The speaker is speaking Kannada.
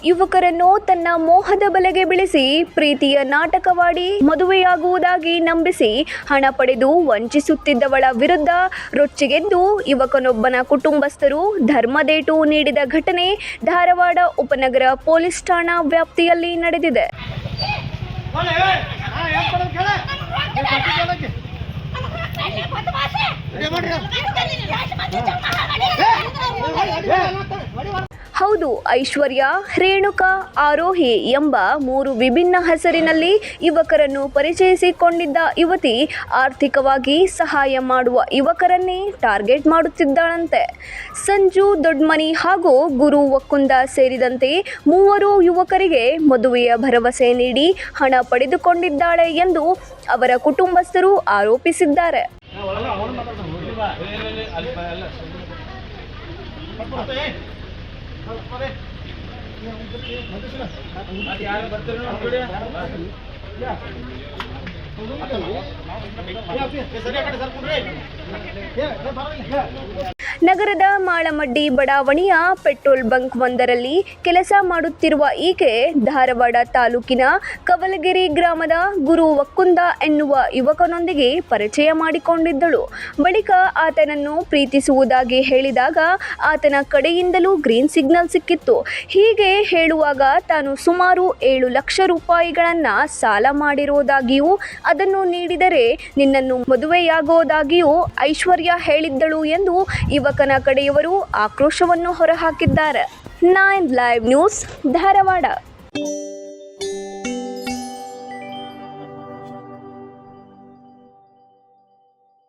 ಯುವಕರನ್ನು ತನ್ನ ಮೋಹದ ಬಲೆಗೆ ಬೀಳಿಸಿ ಪ್ರೀತಿಯ ನಾಟಕವಾಡಿ ಮದುವೆಯಾಗುವುದಾಗಿ ನಂಬಿಸಿ ಹಣ ಪಡೆದು ವಂಚಿಸುತ್ತಿದ್ದವಳ ವಿರುದ್ಧ ರೊಚ್ಚಿಗೆದ್ದು ಯುವಕನೊಬ್ಬನ ಕುಟುಂಬಸ್ಥರು ಧರ್ಮದೇಟು ನೀಡಿದ ಘಟನೆ ಧಾರವಾಡ ಉಪನಗರ ಪೊಲೀಸ್ ಠಾಣಾ ವ್ಯಾಪ್ತಿಯಲ್ಲಿ ನಡೆದಿದೆ. ಹೌದು, ಐಶ್ವರ್ಯ, ರೇಣುಕಾ, ಆರೋಹಿ ಎಂಬ 3 ವಿಭಿನ್ನ ಹೆಸರಿನಲ್ಲಿ ಯುವಕರನ್ನು ಪರಿಚಯಿಸಿಕೊಂಡಿದ್ದ ಯುವತಿ ಆರ್ಥಿಕವಾಗಿ ಸಹಾಯ ಮಾಡುವ ಯುವಕರನ್ನೇ ಟಾರ್ಗೆಟ್ ಮಾಡುತ್ತಿದ್ದಾಳಂತೆ. ಸಂಜು ದೊಡ್ಮನಿ ಹಾಗೂ ಗುರು ವಕ್ಕುಂದ ಸೇರಿದಂತೆ 3 ಯುವಕರಿಗೆ ಮದುವೆಯ ಭರವಸೆ ನೀಡಿ ಹಣ ಪಡೆದುಕೊಂಡಿದ್ದಾಳೆ ಎಂದು ಅವರ ಕುಟುಂಬಸ್ಥರು ಆರೋಪಿಸಿದ್ದಾರೆ. ನಗರದ ಮಾಳಮಡ್ಡಿ ಬಡಾವಣೆಯ ಪೆಟ್ರೋಲ್ ಬಂಕ್ ಒಂದರಲ್ಲಿ ಕೆಲಸ ಮಾಡುತ್ತಿರುವ ಈಕೆ ಧಾರವಾಡ ತಾಲೂಕಿನ ಕವಲಗೆರೆ ಗ್ರಾಮದ ಗುರು ವಕ್ಕುಂದ ಎನ್ನುವ ಯುವಕನೊಂದಿಗೆ ಪರಿಚಯ ಮಾಡಿಕೊಂಡಿದ್ದಳು. ಬಳಿಕ ಆತನನ್ನು ಪ್ರೀತಿಸುವುದಾಗಿ ಹೇಳಿದಾಗ ಆತನ ಕಡೆಯಿಂದಲೂ ಗ್ರೀನ್ ಸಿಗ್ನಲ್ ಸಿಕ್ಕಿತ್ತು. ಹೀಗೆ ಹೇಳುವಾಗ ತಾನು ಸುಮಾರು 7 ಲಕ್ಷ ರೂಪಾಯಿಗಳನ್ನು ಸಾಲ ಮಾಡಿರುವುದಾಗಿಯೂ ಅದನ್ನು ನೀಡಿದರೆ ನಿನ್ನನ್ನು ಮದುವೆಯಾಗುವುದಾಗಿಯೂ ಐಶ್ವರ್ಯ ಹೇಳಿದ್ದಳು ಎಂದು ಯುವಕನ ಕಡೆಯವರು ಆಕ್ರೋಶವನ್ನು ಹೊರಹಾಕಿದ್ದಾರೆ. 9 ಲೈವ್ ನ್ಯೂಸ್, ಧಾರವಾಡ.